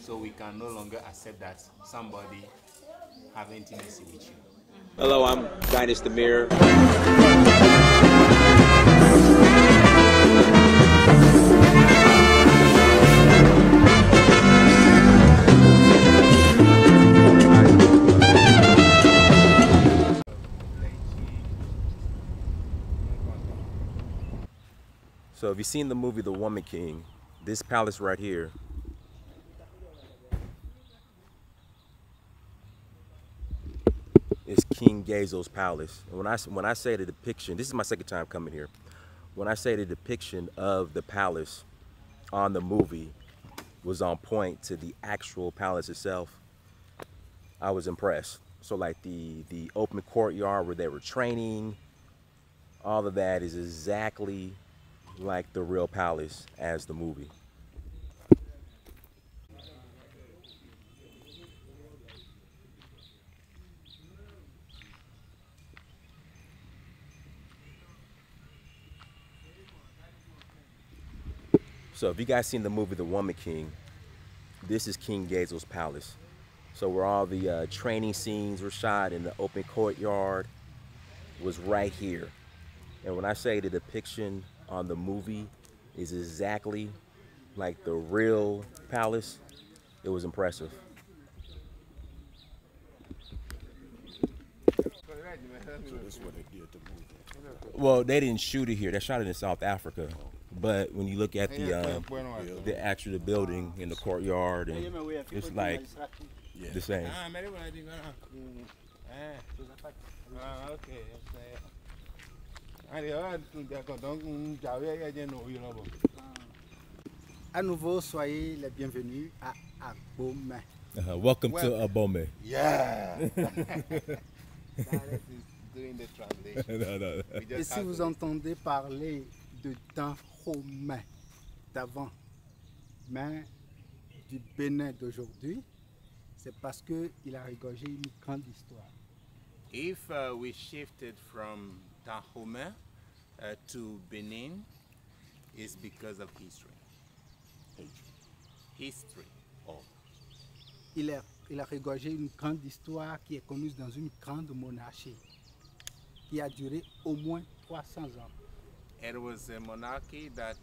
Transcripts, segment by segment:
So we can no longer accept that somebody have intimacy with you. Hello, I'm Dynasty Mirror. So if you've seen the movie The Woman King, this palace right here is King Gezo's palace. And when I say the depiction, this is my second time coming here. When I say the depiction of the palace on the movie was on point to the actual palace itself, I was impressed. So like the open courtyard where they were training, all of that is exactly like the real palace as the movie. So if you guys seen the movie The Woman King, this is King Gezo's palace. So where all the training scenes were shot in the open courtyard was right here. And when I say the depiction on the movie is exactly like the real palace, it was impressive. So this is what they did to move it. Well, they didn't shoot it here. They shot it in South Africa. But when you look at the actual building in the courtyard, and it's like the same. À nouveau, soyez les bienvenus à Abomey. Welcome to Abomey. Yeah. Doing the translation. No. Et si vous entendez parler de Dahomey d'avant, mais du Bénin d'aujourd'hui, c'est parce qu'il a regorgé une grande histoire. If we shifted from Dahomey to Benin, it's because of history. History. Oh. Il a regorgé une grande histoire qui est connue dans une grande monarchie qui a duré au moins 300 ans. It was a monarchy that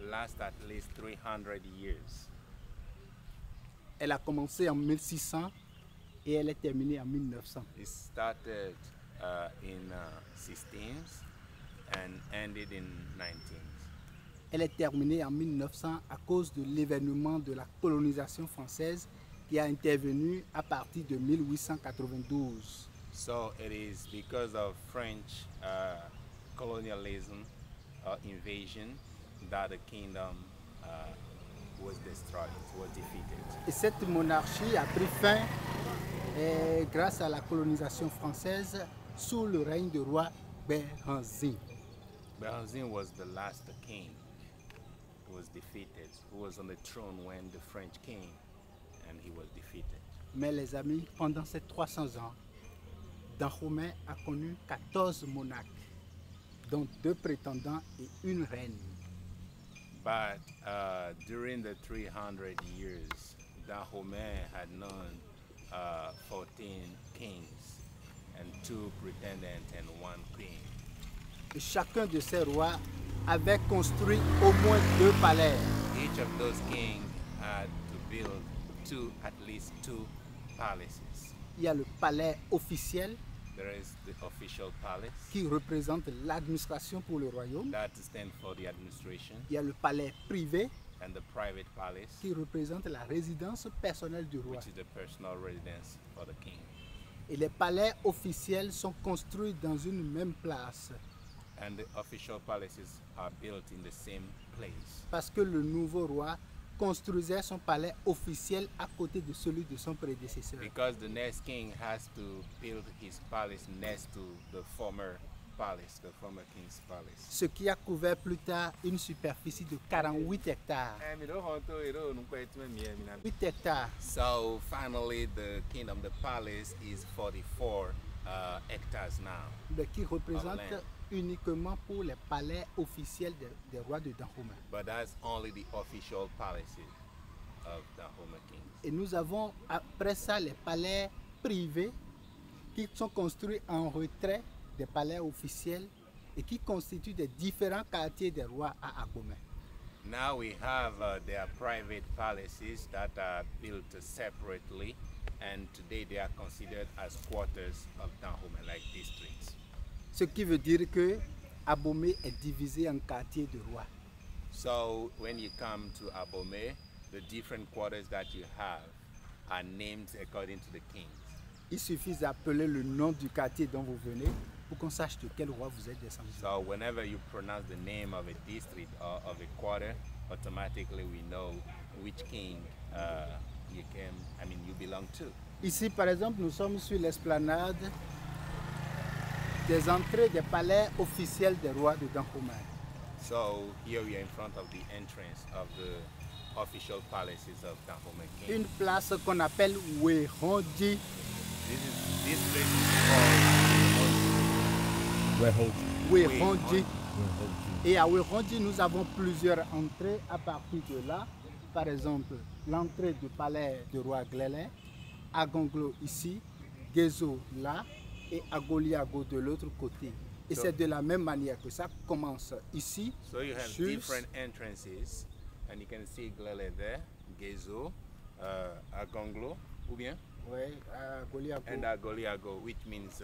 lasted at least 300 years. Elle a commencé en 1600 et elle est terminée en 1900. It started in 16th and ended in 19th. Elle est terminée en 1900 à cause de l'événement de la colonisation française qui a intervenu à partir de 1892. So it is because of French colonialism or invasion that the kingdom was destroyed, was defeated. Et cette monarchie a pris fin grâce à la colonisation française sous le règne du roi Béhanzin. Béhanzin was the last king who was defeated, who was on the throne when the French came, and he was defeated. Mais les amis, pendant ces 300 ans, Dahomey a connu 14 monarques, dont 2 prétendants et une reine. But during the 300 years, Dahomey had known 14 kings and 2 pretendants and 1 queen. Et chacun de ces rois avait construit au moins 2 palais. Each of those kings had to build at least 2 palaces. Il y a le palais officiel There is the official palace qui représente l'administration pour le royaume. that stands for the administration, Il y a le palais privé and the private palace, qui représente la résidence personnelle du roi. which is the personal residence for the king. Et les palais officiels sont construits dans une même place And the official palaces are built in the same place parce que le nouveau roi construisait son palais officiel à côté de celui de son prédécesseur. because the next king has to build his palace next to the former palace, the former king's palace. Ce qui a couvert plus tard une superficie de 48 hectares. 8 hectares. So finally the kingdom, the palace is 44 hectares now. Mais qui représente Of land. uniquement pour les palais officiels des rois de Dahomey. But that's only the official palaces of Dahomey King. Et nous avons après ça les palais privés qui sont construits en retrait des palais officiels et qui constituent des différents quartiers des rois à Abomey. Now we have their private palaces that are built separately, and today they are considered as quarters of Dahomey, like districts. Ce qui veut dire que Abomey est divisé en quartiers de rois. So when you come to Abomey, the different quarters that you have are named according to the kings. Il suffit d'appeler le nom du quartier dont vous venez pour qu'on sache de quel roi vous êtes descendu. So whenever you pronounce the name of a district or of a quarter, automatically we know which king you belong to. Ici, par exemple, nous sommes sur l'esplanade des entrées des palais officiels des rois de Dahomey. So here we are in front of the entrance of the official palaces of Dahomey King. Une place qu'on appelle Wehondi. This place is called Wehondi. Et à Wehondi, nous avons plusieurs entrées à partir de là. Par exemple, l'entrée du palais du roi Glélé, Agonglo ici, Gezo là et Agoliago de l'autre côté. Et c'est de la même manière que ça commence ici. So you have different entrances, and you can see Glele there, Gezo, Agonglo, ou bien? Oui, Agoliago. And Agoliago, which means...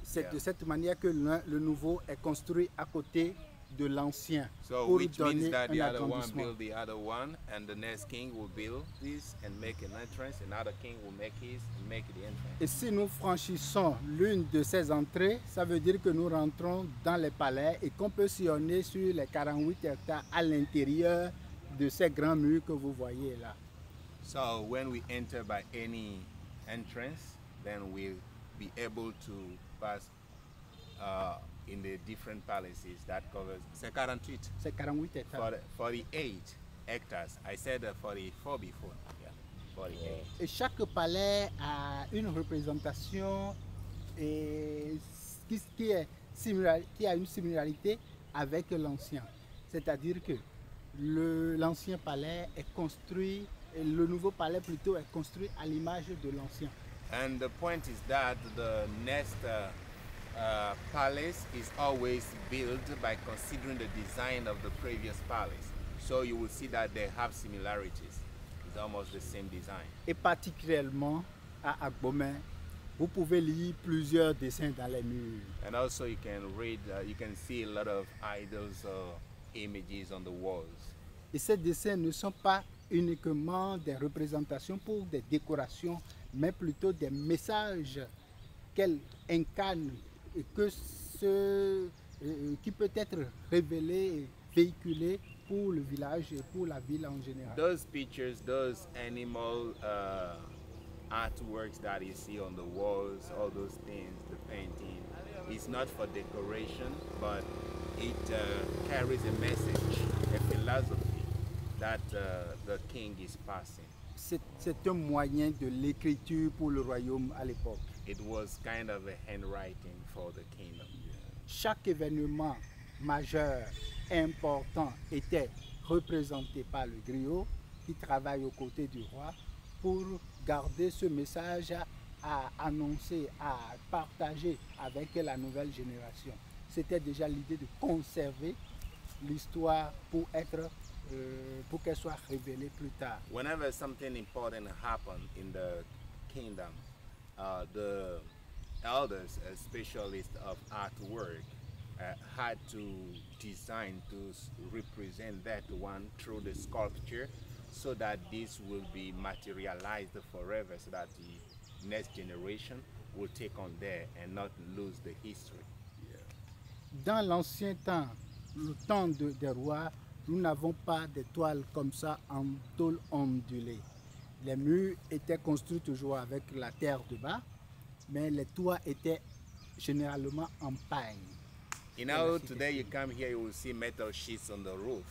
c'est de cette manière que le nouveau est construit à côté de l'ancien. So pour which donner means that the un other one agrandissement. build the other one, and the next king will build this and make an entrance, another king will make his and make the entrance. Et si nous franchissons l'une de ces entrées, ça veut dire que nous rentrons dans les palais et qu'on peut sillonner sur les 48 hectares à l'intérieur de ces grands murs que vous voyez là. So when we enter by any entrance, then we'll be able to pass in the different palaces that covers. C'est 48. C'est 48 hectares. 48 hectares. I said 44 before. Yeah, 48. Et chaque palais a une représentation et qui a une similarité avec l'ancien. C'est-à-dire que l'ancien palais est construit, le nouveau palais plutôt est construit à l'image de l'ancien. And the point is that the next palace is always built by considering the design of the previous palace. So you will see that they have similarities. It's almost the same design. Et particulièrement à Agbomey, vous pouvez lire plusieurs dessins dans les murs. And also you can read, you can see a lot of idols or images on the walls. Et ces dessins ne sont pas uniquement des représentations pour des décorations, mais plutôt des messages qu'elle incarne et qui peut être révélé et véhiculé pour le village et pour la ville en général. Those pictures, those animal artworks that you see on the walls, all those things, the painting, it's not for decoration, but it carries a message, a philosophy that the king is passing. C'est un moyen de l'écriture pour le royaume à l'époque. It was kind of a handwriting for the kingdom. Chaque événement majeur, important, était représenté par le griot qui travaille aux côtés du roi pour garder ce message à annoncer, à partager avec la nouvelle génération. C'était déjà l'idée de conserver l'histoire pour qu'elle soit révélée plus tard. Whenever something important happened in the kingdom, the elders, specialists of artwork, had to design to represent that one through the sculpture, so that this will be materialized forever, so that the next generation will take on there and not lose the history. Dans l'ancien temps, le temps des rois, nous n'avons pas de toiles comme ça en tôle ondulée. Les murs étaient construits toujours avec la terre de bas, mais les toits étaient généralement en paille. You know, today you come here, you will see metal sheets on the roof.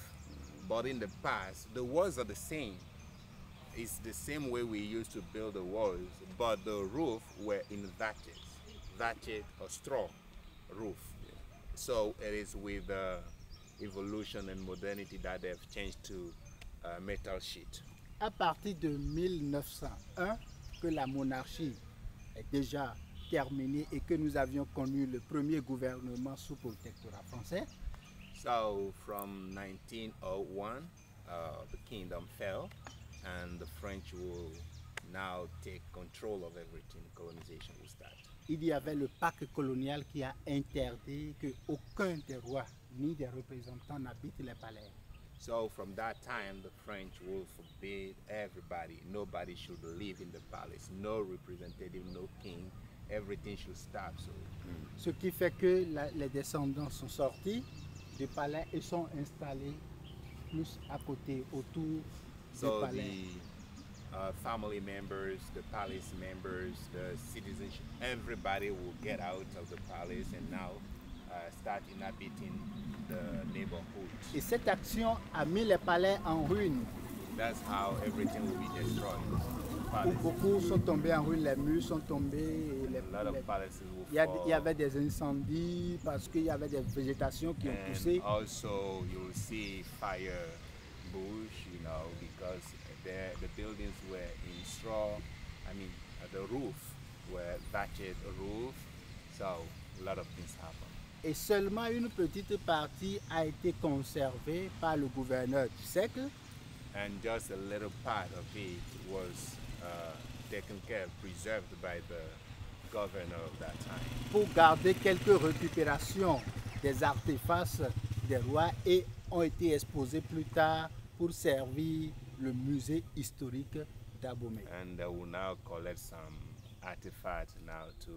But in the past, the walls are the same. It's the same way we used to build the walls, but the roof were in thatched or straw roof. So it is with evolution and modernity that they've changed to metal sheet. à partir de 1901 que la monarchie est déjà terminée et que nous avions connu le premier gouvernement sous protectorat français. So from 1901, the kingdom fell, and the French will now take control of everything. Colonization will start. Il y avait le pacte colonial qui a interdit qu'aucun des rois ni des représentants n'habite les palais. So from that time, the French will forbid everybody. Nobody should live in the palace. No representative, no king. Everything should stop. So, Ce qui fait que les descendants sont sortis du palais et sont installés plus à côté, autour du so palais. the family members, the palace members, the citizens, everybody will get out of the palace and now start inhabiting the neighborhood. Et cette action a mis les palais en ruine. That's how everything will be destroyed. Palace. Beaucoup sont tombés en ruine, les murs sont tombés. Et A lot of palaces will il fall. y avait des incendies parce qu'il y avait des végétations qui ont poussé. And also you'll see fire bush, you know, because the buildings were in straw. I mean, the roof were thatched roof. So a lot of things happen. Et seulement une petite partie a été conservée par le gouverneur du siècle. And just a little part of it was taken care of, preserved by the governor of that time. Pour garder quelques récupérations des artefacts des rois et ont été exposés plus tard pour servir le musée historique d'Abomey. And they will now collect some artifacts now to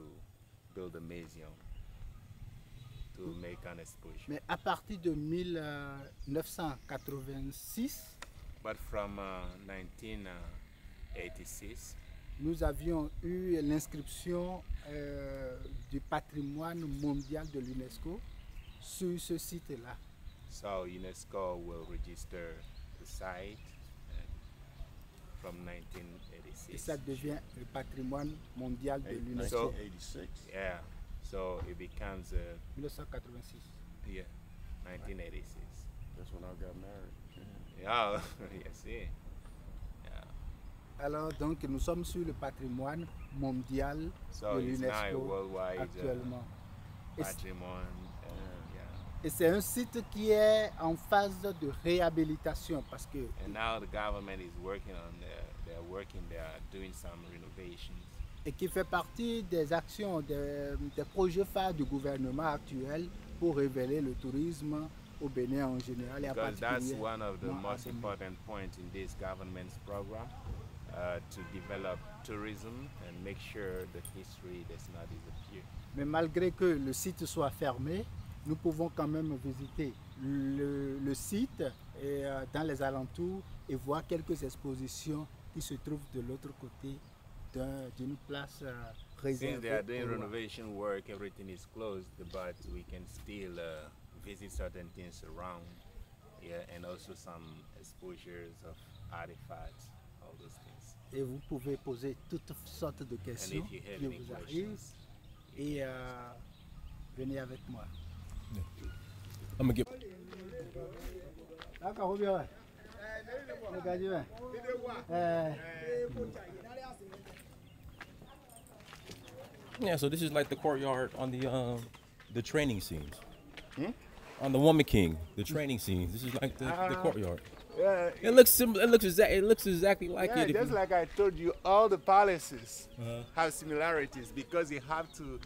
build a museum, to make an exposition. Mais à partir de 1986, But from 1986, nous avions eu l'inscription du patrimoine mondial de l'UNESCO sur ce site-là. so UNESCO will register the site from Et 1986. ça devient le patrimoine mondial de l'UNESCO. So- 1986. Yeah, so it becomes 1986. yeah, 1986. That's when I got married. Yeah, yes, yeah. Alors donc nous sommes sur le patrimoine mondial So de it's now a l'UNESCO worldwide actuellement. Et c- patrimoine. Yeah. Et c'est un site qui est en phase de réhabilitation parce que And now the government is working on they are doing some renovations. et qui fait partie des actions, des projets phares du gouvernement actuel pour révéler le tourisme au Bénin en général et en Because that's particulier. one of the à most Bénin. important points in this government's program, to develop tourism and make sure the history does not disappear. Mais malgré que le site soit fermé, nous pouvons quand même visiter le site et, dans les alentours et voir quelques expositions qui se trouvent de l'autre côté d'une place réservée. Since they are doing aux rois. renovation work, everything is closed, but we can still visit certain things around, yeah, and also some exposures of artifacts, all those things. Et vous pouvez poser toutes sortes de And questions if you have qui any vous arrivent questions, et venez avec moi. I'm gonna get. D'accord, bien. Ouais. Regardez bien. Yeah, so this is like the courtyard on the training scenes. On the Woman King, the training scenes. This is like the courtyard. yeah, It looks exactly like yeah, it. if just you- like I told you, all the palaces have similarities because you have to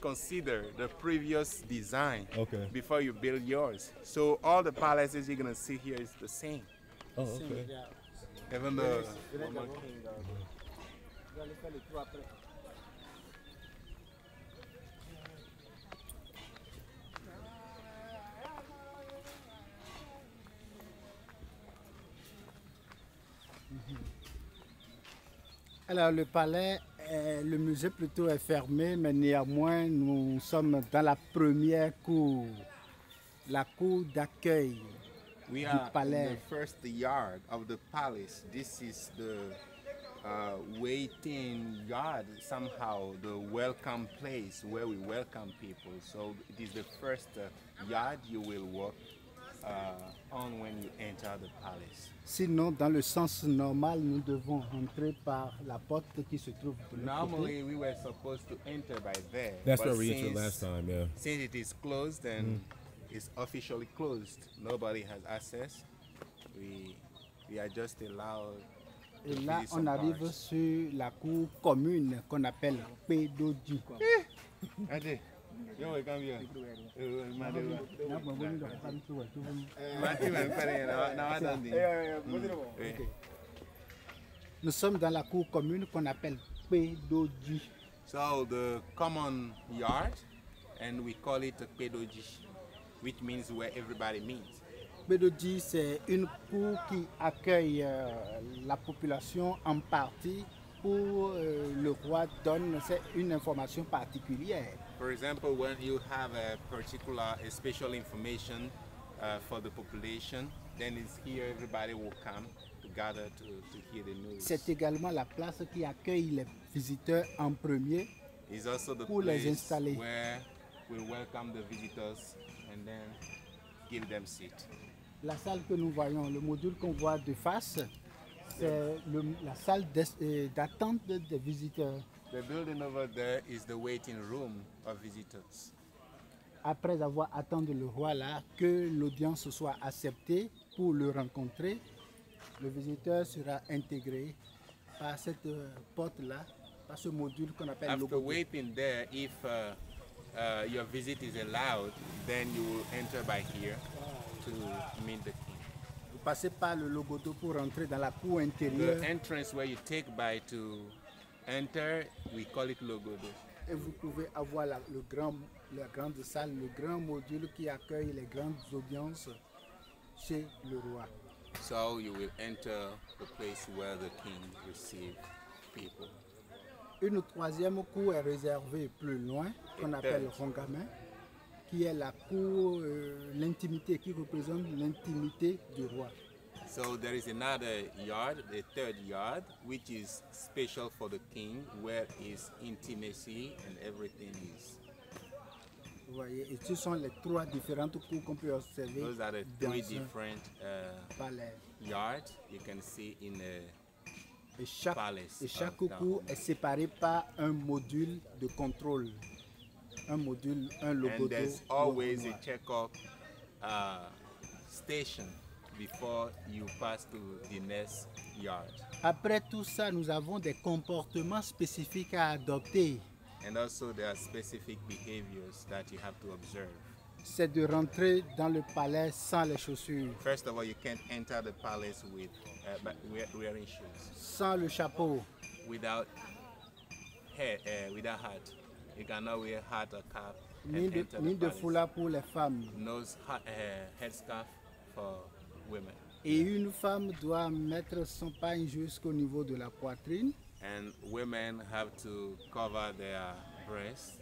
consider the previous design Okay. before you build yours. So all the palaces you're gonna see here is the same. Oh, okay. Even the Alors le palais, le musée plutôt est fermé, mais néanmoins nous sommes dans la première cour, la cour d'accueil. we du are in palais. the first yard of the palace. This is the waiting yard, somehow the welcome place where we welcome people. So it is the first yard you will walk on when you enter the palace. Sinon, dans le sens normal, nous devons rentrer par la porte qui se trouve de l'autre côté. Normally, we were supposed to enter by there. That's but where we entered since- last time, yeah. Since it is closed and it's officially closed, nobody has access. We are just allowed. Et to là, visit on some arrive parts. sur la cour commune qu'on appelle Pédoji. Ade, yo, we come here. Nous sommes dans la cour commune qu'on appelle Pédoji. So the common yard, and we call it a pedoji, which means where everybody meets. Pédoji, c'est une cour qui accueille la population en partie pour le roi donne une information particulière. For example, when you have a special information for the population, then it's here everybody will come to gather to hear the news. C'est également la place qui accueille les visiteurs en premier. It's also the pour les place installer. where we welcome the visitors and then give them seat. La salle que nous voyons, le module qu'on voit de face, c'est la salle d'attente des visiteurs. The building over there is the waiting room of visitors. Après avoir attendu le roi là, que l'audience soit acceptée pour le rencontrer, le visiteur sera intégré par cette porte-là, par ce module qu'on appelle After logo. waiting there, if your visit is allowed, then you will enter by here to meet the king. Vous passez par le logodo pour rentrer dans la cour The intérieure entrance where you take by to enter, we call it logodo. et vous pouvez avoir la grande salle, le grand module qui accueille les grandes audiences chez le roi. So you will enter the place where the king receives people. Une troisième cour est réservée plus loin, qu'on appelle third. Rongamin, qui est la cour, l'intimité, qui représente l'intimité du roi. So there is another yard, the third yard, which is special for the king, where his intimacy and everything is. Vous voyez, et ce sont les trois différentes cours qu'on peut observer Those are the dans three un different palais. yards you can see in a Et chaque, palace et chaque of cour Dahomey. est séparée par un module de contrôle. Un module, un logo. And there's always a check-up station before you pass to the next yard. Après tout ça, nous avons des comportements spécifiques à adopter. And also there are specific behaviors that you have to observe. C'est de rentrer dans le palais sans les chaussures, First of all, you can't enter the palace with wearing shoes, sans le chapeau, without without hat. You cannot wear hat or cap and ni de, enter ni the de palace. foulard pour les femmes. No headscarf for women. Et une femme doit mettre son pagne jusqu'au niveau de la poitrine. And women have to cover their breasts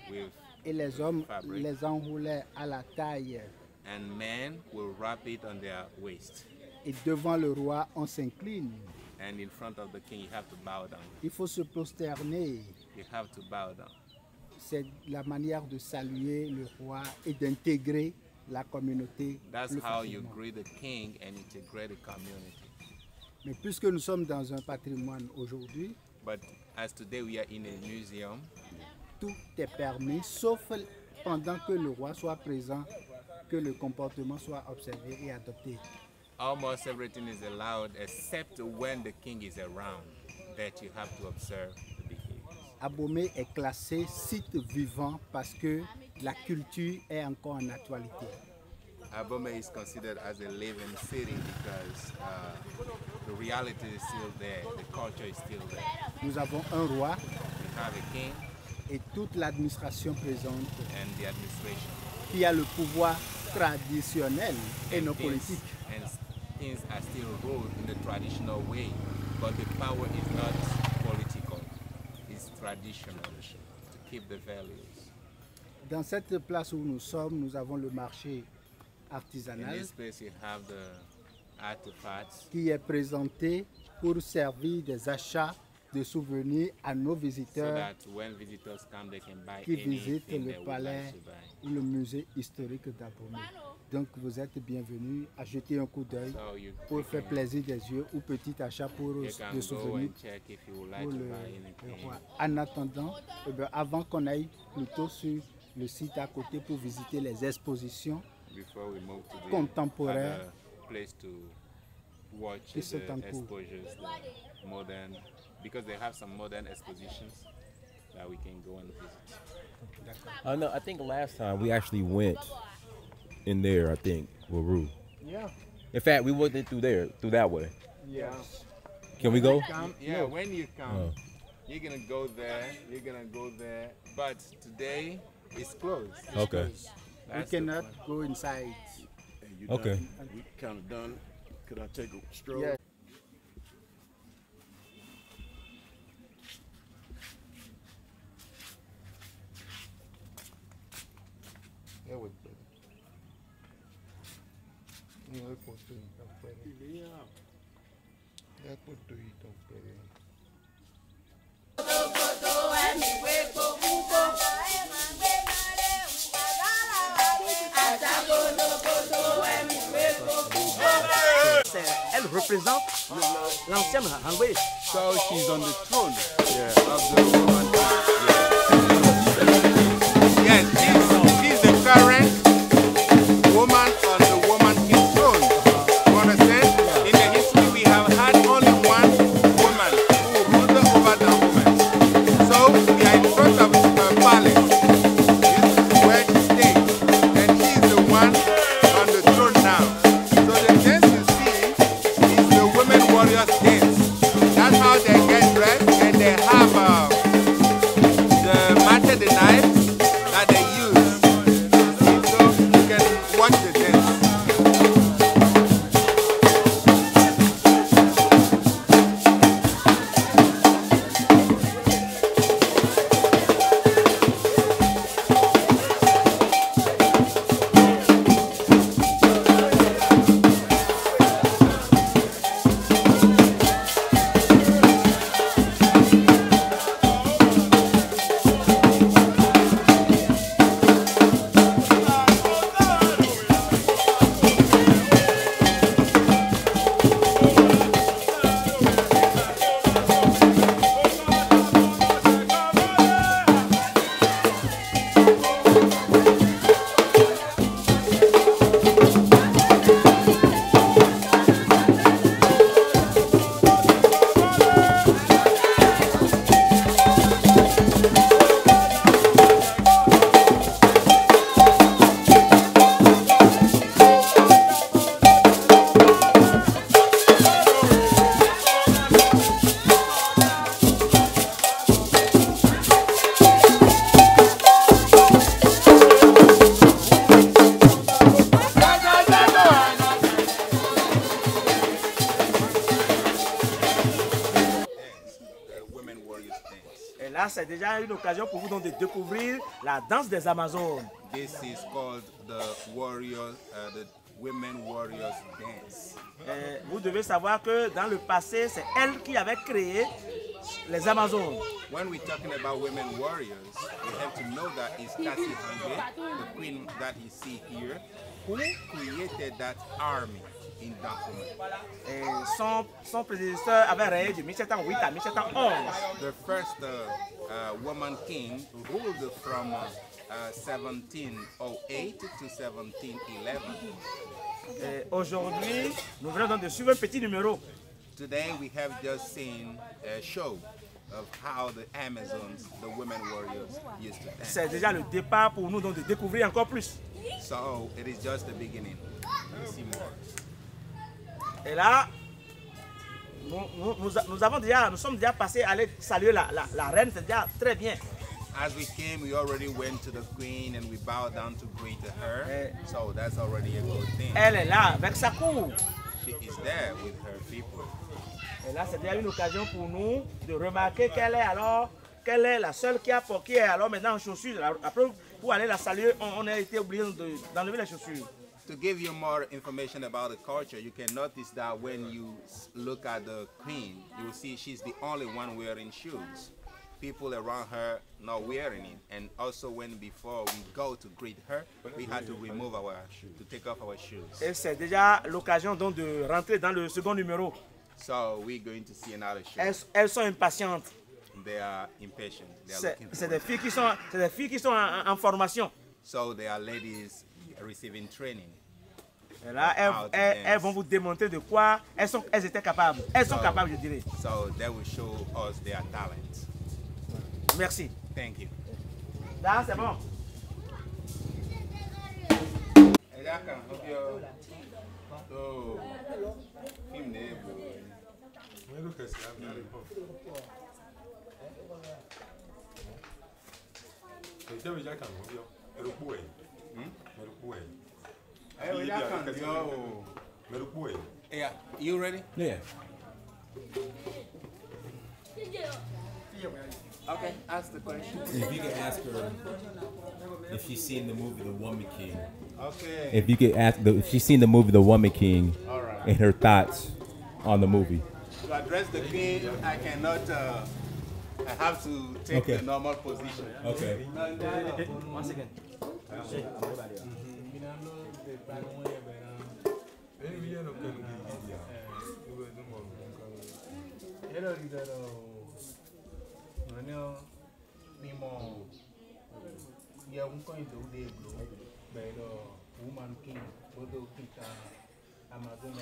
with Et les hommes fabric. les enroulaient à la taille. And men will wrap it on their waist. Et devant le roi, on s'incline. And in front of the king, you have to bow down. Il faut se prosterner. You have to bow down. C'est la manière de saluer le roi et d'intégrer la communauté. That's plus how you facilement. greet the king and integrate the community. Mais puisque nous sommes dans un patrimoine aujourd'hui, But as today we are in a museum, tout est permis, sauf pendant que le roi soit présent, que le comportement soit observé et adopté. almost everything is allowed except when the king is around, that you have to observe the behaviors. Abomey est classé site vivant parce que la culture est encore en actualité. Abome is considered as a living city because the reality is still there, the culture is still there. Nous avons un roi We have a king et toute l'administration présente and the administration. qui a le pouvoir traditionnel et non things, politique. and things are still ruled in the traditional way, but the power is not political, it's traditional to keep the values. Dans cette place où nous sommes, nous avons le marché In artisanal this place you have the artifacts qui est présenté pour servir des achats de souvenirs à nos so visiteurs that when visitors come they can buy qui visitent anything they le would palais like to buy. ou le musée historique d'Abomey. Donc vous êtes bienvenus à jeter un coup d'œil pour faire plaisir des yeux ou petit achat pour des souvenirs pour le roi. En attendant, avant qu'on aille plutôt sur le site à côté pour visiter les expositions contemporaines qui sont en cours. Because they have some modern expositions that we can go and visit. No, I think last time we actually went in there, I think, with Rue. Yeah. In fact, we went in through there, through that way. Yeah. Can we go? Yeah, when you come, you're going to go there, but today it's closed. Okay. We cannot go inside. Hey, Okay. We kind of done. Could I take a stroll? Yeah. Elle représente l'ancienne Hanwei. So she's on the throne of the woman. Yes, she's the current woman on the woman king throne. You understand? In the history, we have had only one woman who ruled over the woman. So we are in front of her palace. This is where she stays, and she's the one on the throne now. So the dance you see is the women warriors dance. That's how they get dressed, and they have the machete, the knife that they use. So you can watch the dance. Et là, c'est déjà une occasion pour vous donc de découvrir la danse des Amazones. This is called the warriors, the women warriors dance. Vous devez savoir que dans le passé, c'est elle qui avait créé les Amazones. When we're talking about women warriors, we have to know that it's Cassie Hangé, the queen that you see here, who created that army in Dahomey. Et son prédécesseur avait régné de 1708 à 1711. The first woman king ruled from 1708 to 1711. Aujourd'hui, nous venons donc de suivre un petit numéro. Today we have just seen a show of how the Amazons, the women warriors, used to dance. C'est déjà le départ pour nous donc de découvrir encore plus. So it is just the beginning. We'll see more. Et là, nous sommes déjà passés à aller saluer la reine, c'est déjà très bien. As we came, we already went to the queen and we bowed down to greet her. So that's already a good thing. Elle est là avec sa cour. She is there with her people. Et là, c'est déjà une occasion pour nous de remarquer qu'elle est la seule qui est alors maintenant en chaussures. Après, pour aller la saluer, on a été obligé d'enlever les chaussures. To give you more information about the culture, you can notice that when you look at the queen, you will see she's the only one wearing shoes. people around her not wearing it. And also when before we go to greet her, we had to remove to take off our shoes. Et c'est déjà l'occasion donc de rentrer dans le second numéro. So we're going to see another show. Elles sont impatientes. They are impatient. C'est des filles qui sont en formation. So they are ladies receiving training. Et là, elles vont vous démontrer de quoi elles étaient capables. Elles sont capables, je dirais. So they will show us their talents. Merci. Thank you. Là, c'est bon. Yeah, you ready? Yeah. Okay, ask the question. If you could ask her if she's seen the movie The Woman King. Okay. If you could ask if she's seen the movie The Woman King, All right. and her thoughts on the movie. To address the queen, I cannot. I have to take the normal position. Okay. 1 second. Woman king, Voodoo kita, Amazon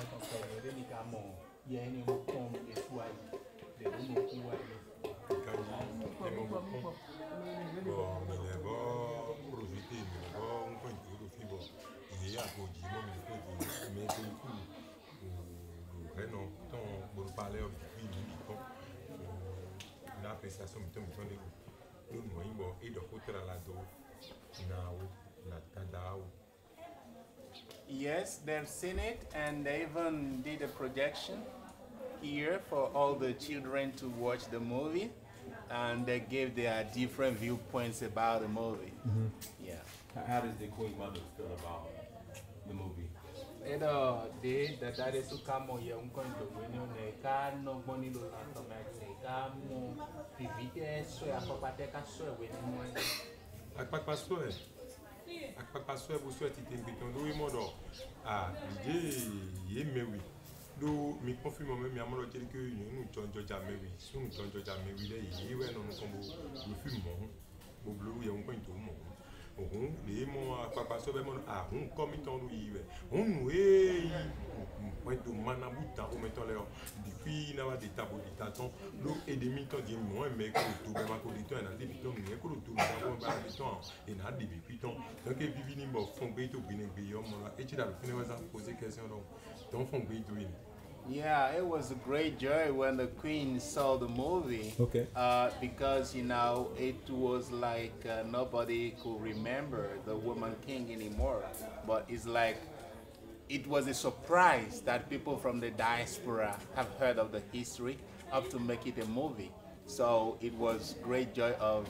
Yes, they've seen it, and they even did a projection here for all the children to watch the movie, and they gave their different viewpoints about the movie. Mm-hmm. Yeah. How does the Queen Mother feel about the movie? Akpakpasue busue tite mbiton do imodo ye mewi do mi confirme me mi amolo tele que nu tonjo jamewi sunu tonjo jamewi le yi we no kombo lu film mo bo blu ye un point mo ohun le mo akpakpasue be mo hun komiton lu yi we hun we point do manabuta o meton le depuis na wa de tabo de taton lo e de mi ton di mo me ko to be ma ko di ton na de biton mi ko to ba ko ba di ton e na de biton donc e bibi ni mo fon be to bi ne gbe yo mo la e ti da fini wa za poser question donc fon be do Yeah, it was a great joy when the Queen saw the movie. Okay. Because it was like nobody could remember the Woman King anymore. But it's like it was a surprise that people from the diaspora have heard of the history up to make it a movie. So it was great joy of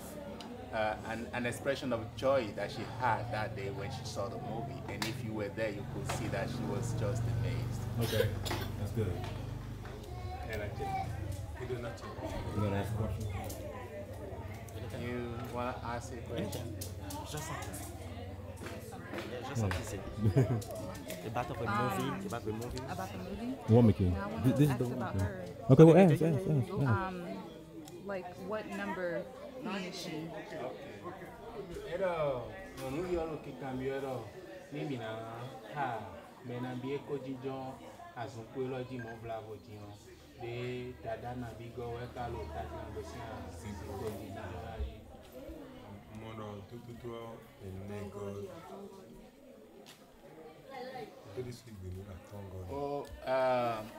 an expression of joy that she had that day when she saw the movie. And if you were there, you could see that she was just amazed. Okay, that's good. And I think You want to ask a question? you want to ask a question? About the movie. About the movie? Woman King. I want to This is ask the about Woman King. her. Okay, well, ask. Like, what number is she? Era nonu yolo ki cambio era ni mina ha mena bie ko jijo azun pe loji mo blavo jion de dada na bigo we ka lo ta na lo si ko jijo ayi mono tututo enego this week we need a tongo. Oh,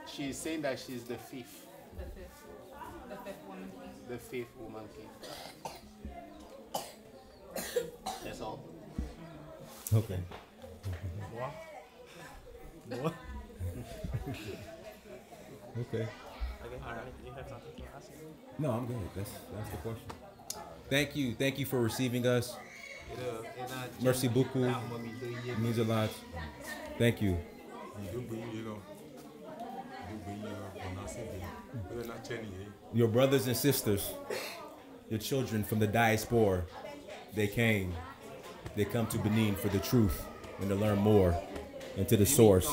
she's saying that she's the fifth. The fifth woman king? The fifth woman king. That's all. Okay. What? Okay. Okay, all right. You have something to ask? No, I'm good. That's the question. Thank you for receiving us. Merci beaucoup. It means a lot. Thank you. Your brothers and sisters. the children from the diaspora, they come to Benin for the truth and to learn more and to the source.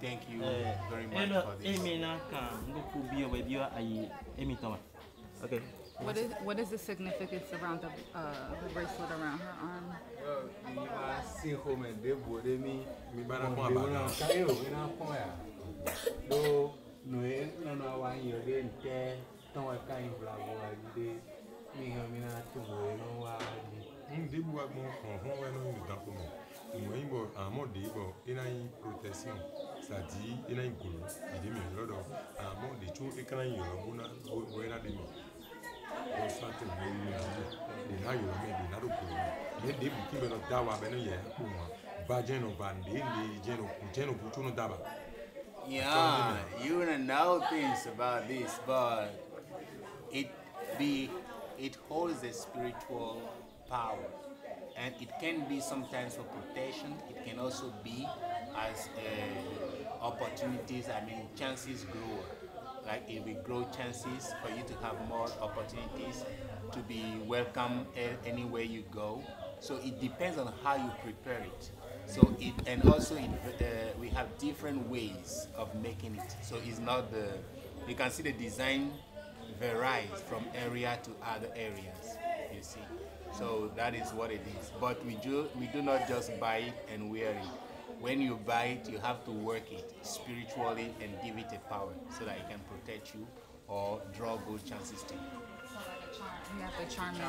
Thank you very much for this. Okay. What is the significance around the bracelet around her arm? Yeah, you don't know things about this, but it holds a spiritual power, and it can be sometimes for protection. It can also be as opportunities. I mean, chances grow. Like it will grow chances for you to have more opportunities, to be welcome anywhere you go. So it depends on how you prepare it. So we have different ways of making it. So it's not you can see the design varies from area to other areas, you see. So that is what it is. But we do not just buy it and wear it. When you buy it, you have to work it spiritually and give it a power so that it can protect you or draw good chances to you. You have to charm it.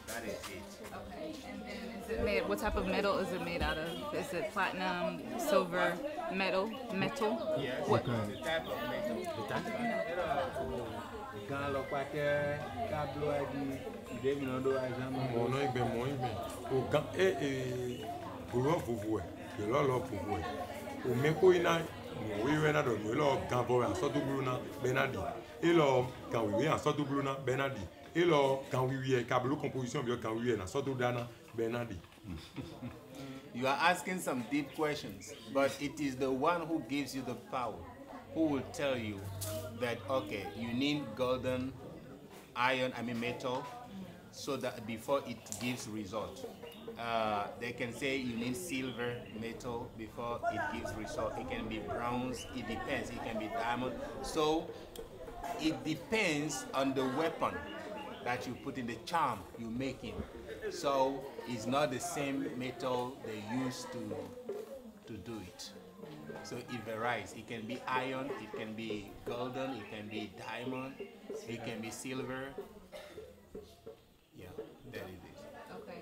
That is it. Okay. And then is it made? What type of metal is it made out of? Is it platinum, silver, metal? Yes. What? The type of metal. You are asking some deep questions, but it is the one who gives you the power, who will tell you that, okay, you need golden metal, so that before it gives result. They can say you need silver metal before it gives result. It can be bronze, it depends, it can be diamond. So it depends on the weapon that you put in, the charm you make in. So it's not the same metal they use to do it. So it varies. It can be iron, it can be golden, it can be diamond, it can be silver. Yeah, that it is. Okay.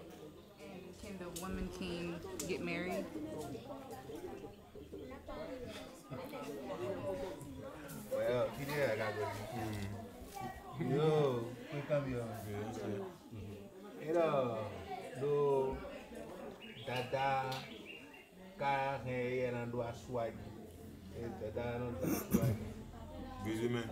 And can the woman king get married? Well, yo, come here. Do dada ka he na do aswagi. Dada no aswagi. Busy man.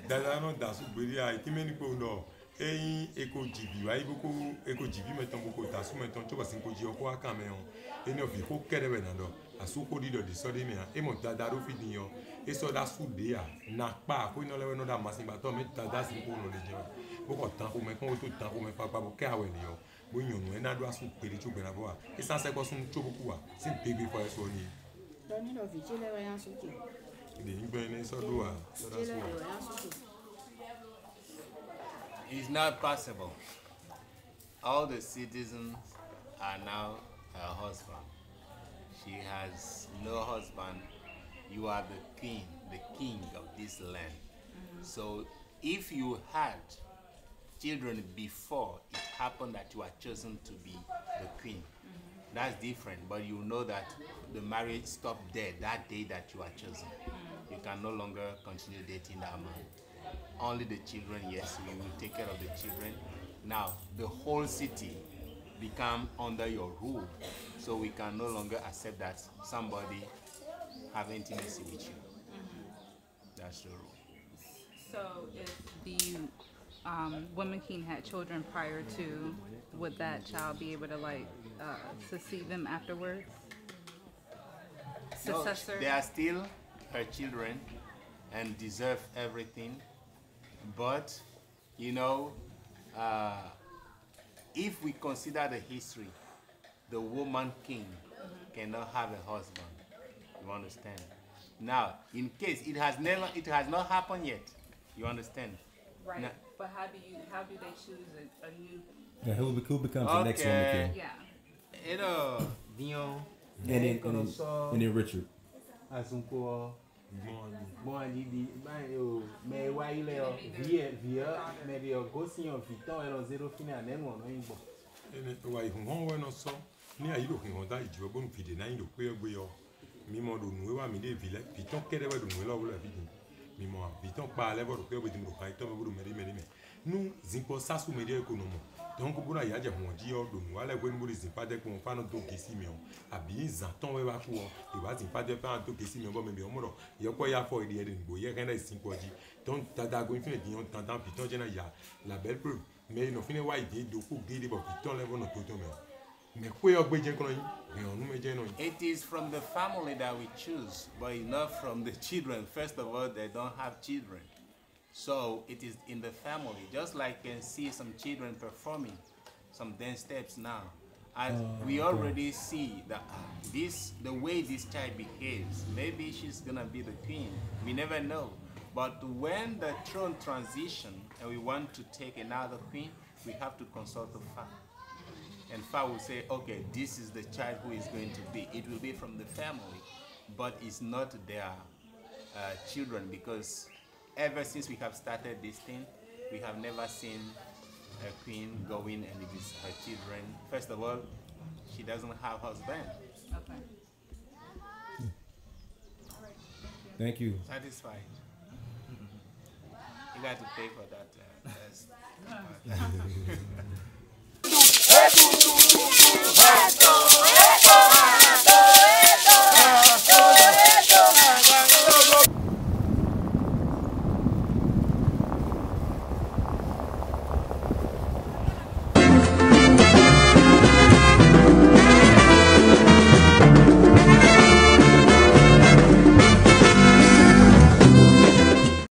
Dada no dasu buri ai kimeni ko no. Eyin eko jibi wa iboko eko jibi meton boko dasu meton to basin ko ji oko aka me on. Eni of ko kere we na do. Asuko di do di so de me ha. E mo dada ro fi din yo. E so da su de a na pa ko ino lewe no da masin ba to me dada sin ko no le je. Boko tan ko me kon to tan ko me pa pa bo ke awe ni yo. Bo yonu e na do asu pere chu gbe na bo a. E san se ko sun cho boku wa. Sin baby for so ni. Doni no vi chile wa yan suki. De ngbe ni so do a. So da so. It's not possible. All the citizens are now her husband. She has no husband. You are the king of this land. So if you had children before it happened that you are chosen to be the queen, that's different. But you know that the marriage stopped there that day that you are chosen. You can no longer continue dating that man. Only the children, yes, we will take care of the children. Now, the whole city become under your rule. So we can no longer accept that somebody have intimacy with you. That's the rule. So if the woman king had children prior to, would that child be able to like succeed them afterwards? Successor? No, they are still her children and deserve everything. But, you know, if we consider the history, the woman king cannot have a husband. You understand? Now, in case it has not happened yet. You understand? Right. Now, but how do they choose a new? Yeah, who becomes the next woman king? Yeah. You know, And then Richard. nous zimpo sasu media économie donc pour la yaje hondi o do wala gwen mo zimpa de ko fa no to kesi mi o abi zanton we ba ku o e ba zimpa de pa to kesi mi o bo me bi o mo yo ko ya fo ide de ngbo ye kan da zimpo ji donc tada go infine di on tantan piton je na ya la belle preuve mais no fine wa ide do ko gede bo piton le bo no to me it is from the family that we choose, but not from the children. First of all, they don't have children. So it is in the family. Just like you can see some children performing some dance steps now. And we already see that the way this child behaves, maybe she's gonna be the queen. We never know. But when the throne transition and we want to take another queen, we have to consult the family. And Fa will say, okay, this is the child who is going to be. It will be from the family, but it's not their children, because ever since we have started this thing, we have never seen a queen going and it is her children. First of all, she doesn't have husband. Okay. Thank you. Satisfied. You got to pay for that test. Voodoo,